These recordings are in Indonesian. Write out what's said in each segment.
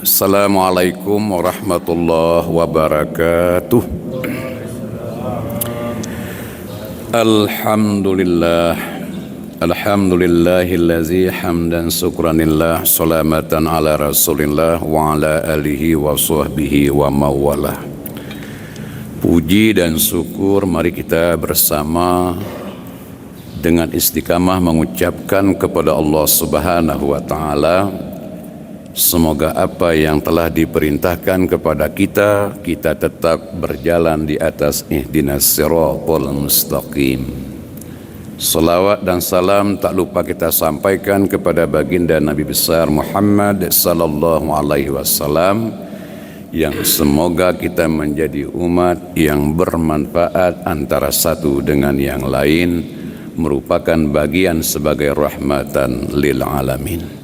Assalamualaikum warahmatullahi wabarakatuh. Alhamdulillahillazi hamdan syukranillah salamatan ala rasulillah wa ala alihi wa sahbihi wa mawalah. Puji dan syukur mari kita bersama dengan istiqamah mengucapkan kepada Allah Subhanahu wa taala, semoga apa yang telah diperintahkan kepada kita tetap berjalan di atas ihdinas siratal mustaqim. Salawat dan salam tak lupa kita sampaikan kepada baginda Nabi besar Muhammad sallallahu alaihi wasallam, yang semoga kita menjadi umat yang bermanfaat antara satu dengan yang lain, merupakan bagian sebagai rahmatan lil alamin.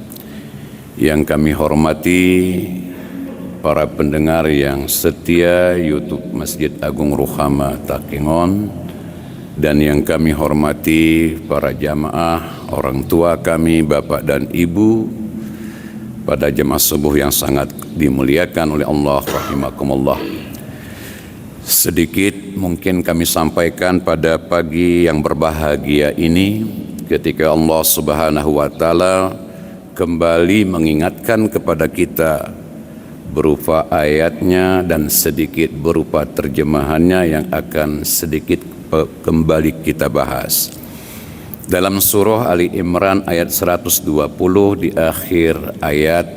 Yang kami hormati para pendengar yang setia YouTube Masjid Agung Ruhama Takengon, dan yang kami hormati para jamaah, orang tua kami, bapak dan ibu, pada jemaah subuh yang sangat dimuliakan oleh Allah rahimakumullah. Sedikit mungkin kami sampaikan pada pagi yang berbahagia ini, ketika Allah Subhanahu wa taala kembali mengingatkan kepada kita berupa ayatnya dan sedikit berupa terjemahannya yang akan sedikit kembali kita bahas. Dalam surah Ali Imran ayat 120 di akhir ayat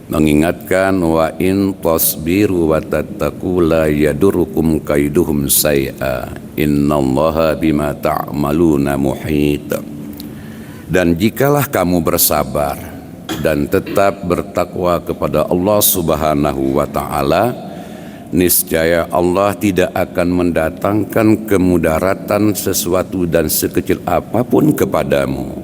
mengingatkan, wa in tasbiru wa tattaqu la yadurukum kaiduhum say'a innallaha bima ta'maluna muhit. Dan jikalah kamu bersabar dan tetap bertakwa kepada Allah Subhanahu wa taala, niscaya Allah tidak akan mendatangkan kemudaratan sesuatu dan sekecil apapun kepadamu.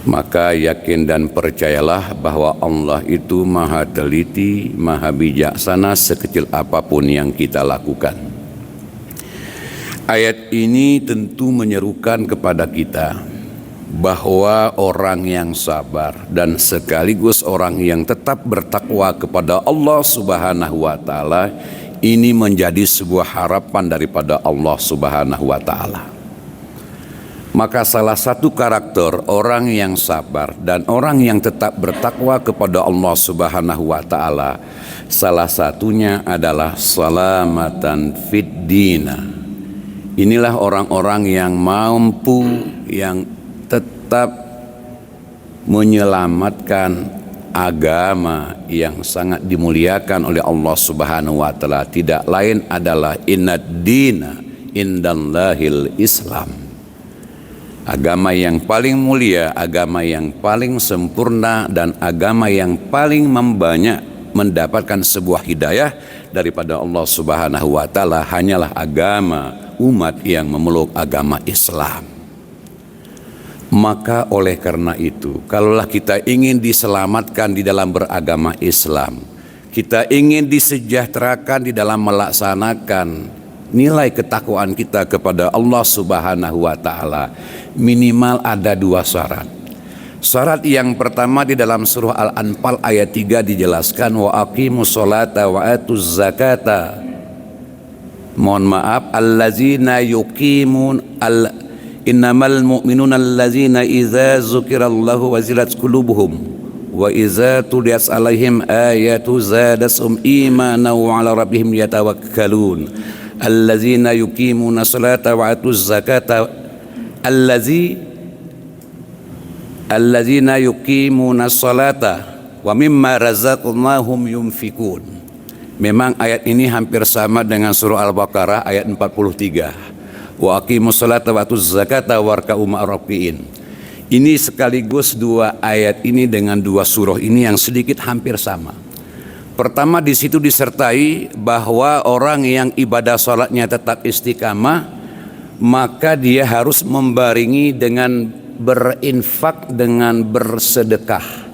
Maka yakin dan percayalah bahwa Allah itu maha teliti, maha bijaksana sekecil apapun yang kita lakukan. Ayat ini tentu menyerukan kepada kita bahwa orang yang sabar dan sekaligus orang yang tetap bertakwa kepada Allah Subhanahu wa taala ini menjadi sebuah harapan daripada Allah Subhanahu wa taala. Maka salah satu karakter orang yang sabar dan orang yang tetap bertakwa kepada Allah Subhanahu wa taala, salah satunya adalah salamatan fid dina. Inilah orang-orang yang mampu, yang tetap menyelamatkan agama yang sangat dimuliakan oleh Allah Subhanahu wa taala. Tidak lain adalah innad dina indallahil Islam. Agama yang paling mulia, agama yang paling sempurna, dan agama yang paling mendapatkan sebuah hidayah daripada Allah Subhanahu wa taala hanyalah agama umat yang memeluk agama Islam. Maka oleh karena itu, kalaulah kita ingin diselamatkan di dalam beragama Islam, kita ingin disejahterakan di dalam melaksanakan nilai ketakwaan kita kepada Allah Subhanahu wa taala, minimal ada dua syarat. Syarat yang pertama di dalam surah Al-Anfal ayat 3 dijelaskan, wa aqimus sholata wa atuz zakata. Mohon maaf, allazina yuqimun innamal mu'minuna allazina idza dzukirallahu wazilat qulubuhum wa idza tuliyat alaihim ayatu zadasum imanan wa ala rabbihim yatawakkalun allazina yuqimuna sholata wa atuz zakata allazina yuqimuna sholata wa mimma razaqnahum yunfikun. Memang ayat ini hampir sama dengan surah Al-Baqarah ayat 43. Wa aqimus sholata wa atuz zakata warka'u ma'ar raki'in. Ini sekaligus dua ayat ini dengan dua surah ini yang sedikit hampir sama. Pertama, di situ disertai bahwa orang yang ibadah sholatnya tetap istiqamah, maka dia harus membarengi dengan berinfak, dengan bersedekah.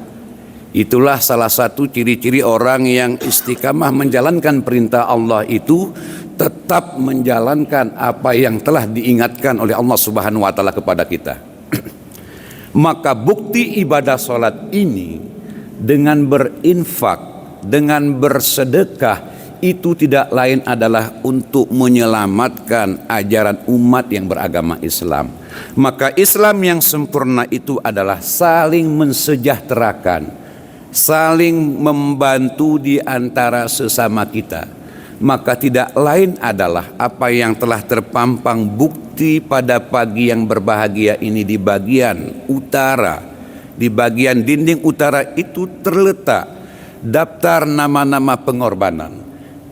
Itulah salah satu ciri-ciri orang yang istiqamah menjalankan perintah Allah itu, tetap menjalankan apa yang telah diingatkan oleh Allah Subhanahu wa taala kepada kita. Maka bukti ibadah sholat ini dengan berinfak, dengan bersedekah, itu tidak lain adalah untuk menyelamatkan ajaran umat yang beragama Islam. Maka Islam yang sempurna itu adalah saling mensejahterakan, saling membantu di antara sesama kita. Maka tidak lain adalah apa yang telah terpampang bukti pada pagi yang berbahagia ini di bagian utara. Di bagian dinding utara itu terletak daftar nama-nama pengorbanan.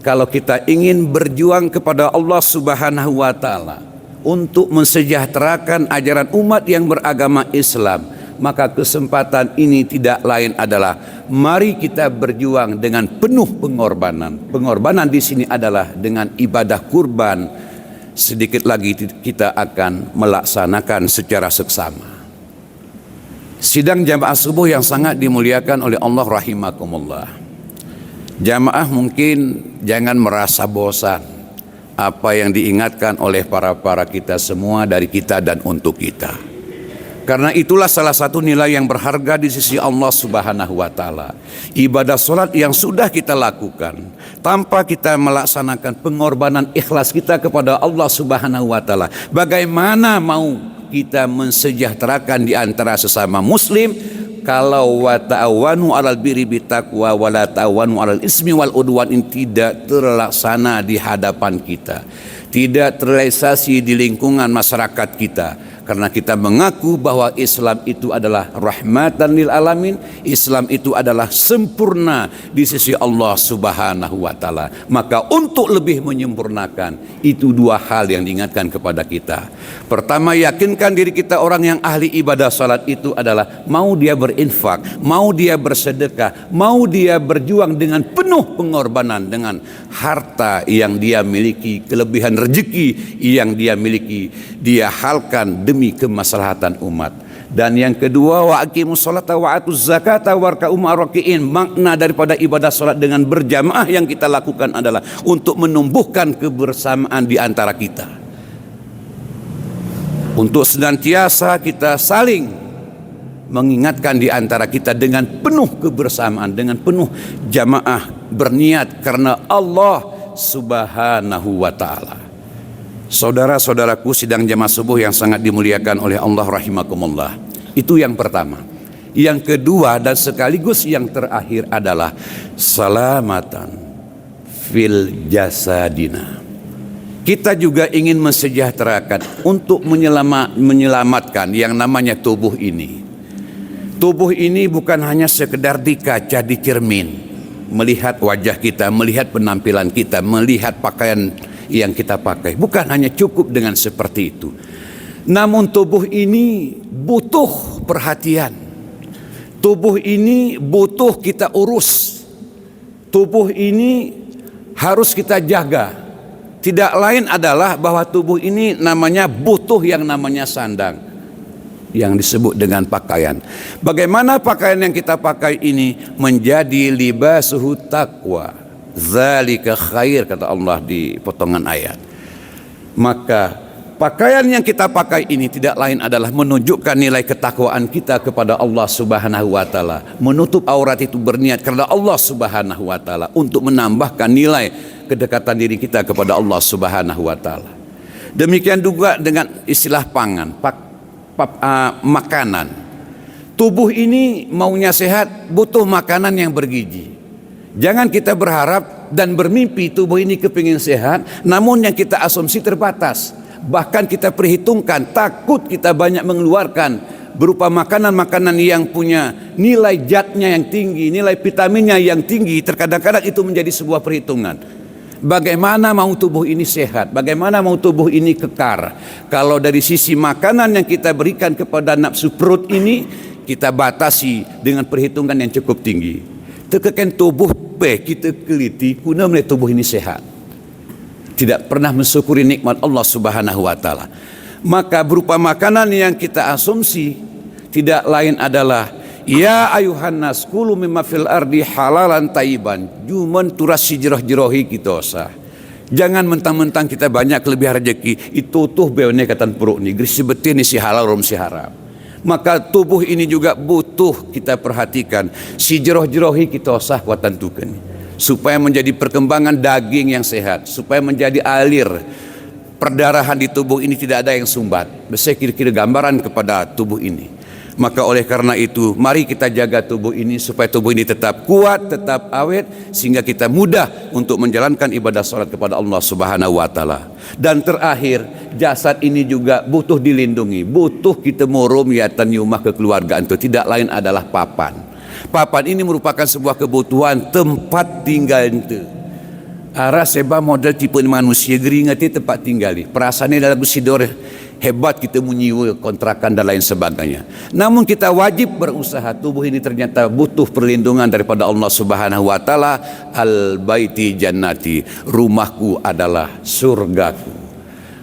Kalau kita ingin berjuang kepada Allah Subhanahu wa Ta'ala untuk mensejahterakan ajaran umat yang beragama Islam, maka kesempatan ini tidak lain adalah mari kita berjuang dengan penuh pengorbanan. Pengorbanan di sini adalah dengan ibadah kurban. Sedikit lagi kita akan melaksanakan secara seksama. Sidang jamaah subuh yang sangat dimuliakan oleh Allah rahimakumullah. Jamaah mungkin jangan merasa bosan apa yang diingatkan oleh para kita semua dari kita dan untuk kita. Karena itulah salah satu nilai yang berharga di sisi Allah Subhanahu wa Ta'ala. Ibadah salat yang sudah kita lakukan tanpa kita melaksanakan pengorbanan ikhlas kita kepada Allah Subhanahu wa Ta'ala, bagaimana mau kita mensejahterakan di antara sesama muslim kalau wa ta'awanu 'alal birri bittaqwa wa la ta'awanu 'alal ismi wal udwan ini tidak terlaksana di hadapan kita, tidak terrealisasi di lingkungan masyarakat kita. Karena kita mengaku bahwa Islam itu adalah rahmatan lil alamin, Islam itu adalah sempurna di sisi Allah Subhanahu wa Ta'ala. Maka untuk lebih menyempurnakan, itu dua hal yang diingatkan kepada kita. Pertama, yakinkan diri kita orang yang ahli ibadah salat itu adalah mau dia berinfak, mau dia bersedekah, mau dia berjuang dengan penuh pengorbanan dengan harta yang dia miliki, kelebihan rezeki yang dia miliki, dia halkan demi kemaslahatan umat. Dan yang kedua, wa aqimus sholata wa atuz zakata warka'u ma'ar-raki'in. Makna daripada ibadah salat dengan berjamaah yang kita lakukan adalah untuk menumbuhkan kebersamaan di antara kita, untuk senantiasa kita saling mengingatkan di antara kita dengan penuh kebersamaan, dengan penuh jamaah, berniat karena Allah Subhanahu wa Ta'ala. Saudara-saudaraku sidang jamaah subuh yang sangat dimuliakan oleh Allah rahimakumullah. Itu yang pertama. Yang kedua dan sekaligus yang terakhir adalah salamatan fil jasadina. Kita juga ingin mensejahterakan untuk menyelamatkan yang namanya tubuh ini. Tubuh ini bukan hanya sekedar di kaca, di cermin, melihat wajah kita, melihat penampilan kita, melihat pakaian yang kita pakai. Bukan hanya cukup dengan seperti itu. Namun tubuh ini butuh perhatian. Tubuh ini butuh kita urus. Tubuh ini harus kita jaga. Tidak lain adalah bahwa tubuh ini namanya butuh yang namanya sandang, yang disebut dengan pakaian. Bagaimana pakaian yang kita pakai ini menjadi libasuhu taqwa. Zalika khair, kata Allah di potongan ayat. Maka pakaian yang kita pakai ini tidak lain adalah menunjukkan nilai ketakwaan kita kepada Allah Subhanahu wa Ta'ala. Menutup aurat itu berniat karena Allah Subhanahu wa Ta'ala untuk menambahkan nilai kedekatan diri kita kepada Allah Subhanahu wa Ta'ala. Demikian juga dengan istilah pangan, makanan. Tubuh ini maunya sehat butuh makanan yang bergizi. Jangan kita berharap dan bermimpi tubuh ini kepingin sehat, namun yang kita asumsi terbatas. Bahkan kita perhitungkan, takut kita banyak mengeluarkan berupa makanan-makanan yang punya nilai zatnya yang tinggi, nilai vitaminnya yang tinggi. Terkadang-kadang itu menjadi sebuah perhitungan. Bagaimana mau tubuh ini sehat? Bagaimana mau tubuh ini kekar? Kalau dari sisi makanan yang kita berikan kepada nafsu perut ini, kita batasi dengan perhitungan yang cukup tinggi. Tekan tubuh kita keliti guna melihat tubuh ini sehat, tidak pernah mensyukuri nikmat Allah Subhanahu wa Ta'ala. Maka berupa makanan yang kita asumsi tidak lain adalah ya ayuhan nas kulu mimma fil ardi halalan tayyiban, juman turas sijroh-jirohi kita sah. Jangan mentang-mentang kita banyak kelebihan rezeki itu tuh beone katan perut ni grisi betin si halal rom si haram. Maka tubuh ini juga butuh kita perhatikan. Si jeroh-jerohi kita usah kuat tentukan, supaya menjadi perkembangan daging yang sehat, supaya menjadi alir perdarahan di tubuh ini, tidak ada yang sumbat. Bisa kira-kira gambaran kepada tubuh ini. Maka oleh karena itu, mari kita jaga tubuh ini supaya tubuh ini tetap kuat, tetap awet, sehingga kita mudah untuk menjalankan ibadah salat kepada Allah Subhanahu wa taala. Dan terakhir, jasad ini juga butuh dilindungi, butuh kita murum yatan yumah kekeluargaan itu, tidak lain adalah papan. Papan ini merupakan sebuah kebutuhan tempat tinggal itu. Ara seba model tipe manusia geringati tempat tinggali. Perasaannya dalam sidor hebat kita menyiwa kontrakan dan lain sebagainya. Namun kita wajib berusaha. Tubuh ini ternyata butuh perlindungan daripada Allah Subhanahu wa taala. Al baiti jannati, rumahku adalah surgaku.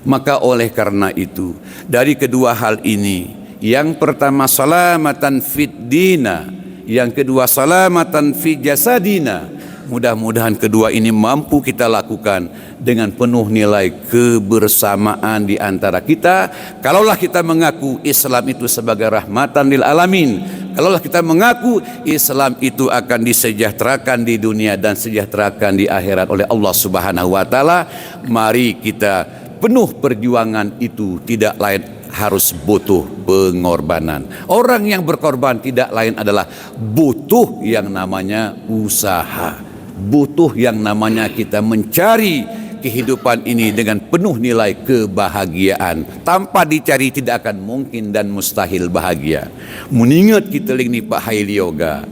Maka oleh karena itu, dari kedua hal ini, yang pertama salamatan fid dina, yang kedua salamatan fi jasadina. Mudah-mudahan kedua ini mampu kita lakukan dengan penuh nilai kebersamaan di antara kita. Kalaulah kita mengaku Islam itu sebagai rahmatan lil alamin, kalaulah kita mengaku Islam itu akan disejahterakan di dunia dan sejahterakan di akhirat oleh Allah Subhanahu wa taala, mari kita penuh perjuangan itu, tidak lain harus butuh pengorbanan. Orang yang berkorban tidak lain adalah butuh yang namanya usaha, butuh yang namanya kita mencari kehidupan ini dengan penuh nilai kebahagiaan. Tanpa dicari tidak akan mungkin dan mustahil bahagia. Meningat kita lagi Pak Haili Yoga,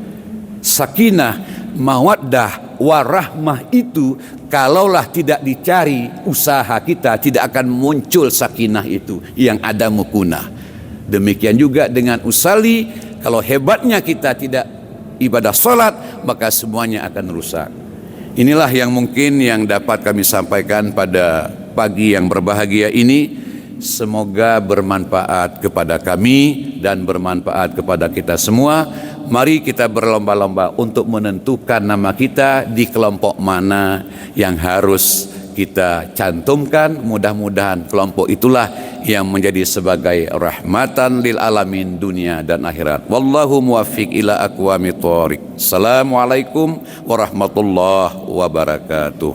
sakinah, mawaddah, warahmah itu kalaulah tidak dicari, usaha kita tidak akan muncul sakinah itu, yang ada mukunah. Demikian juga dengan usali, kalau hebatnya kita tidak ibadah salat, maka semuanya akan rusak. Inilah yang mungkin yang dapat kami sampaikan pada pagi yang berbahagia ini. Semoga bermanfaat kepada kami dan bermanfaat kepada kita semua. Mari kita berlomba-lomba untuk menentukan nama kita di kelompok mana yang harus kita cantumkan. Mudah-mudahan kelompok itulah yang menjadi sebagai rahmatan lil alamin dunia dan akhirat. Wallahu muwaffiq ila aqwamit thoriq. Assalamualaikum warahmatullahi wabarakatuh.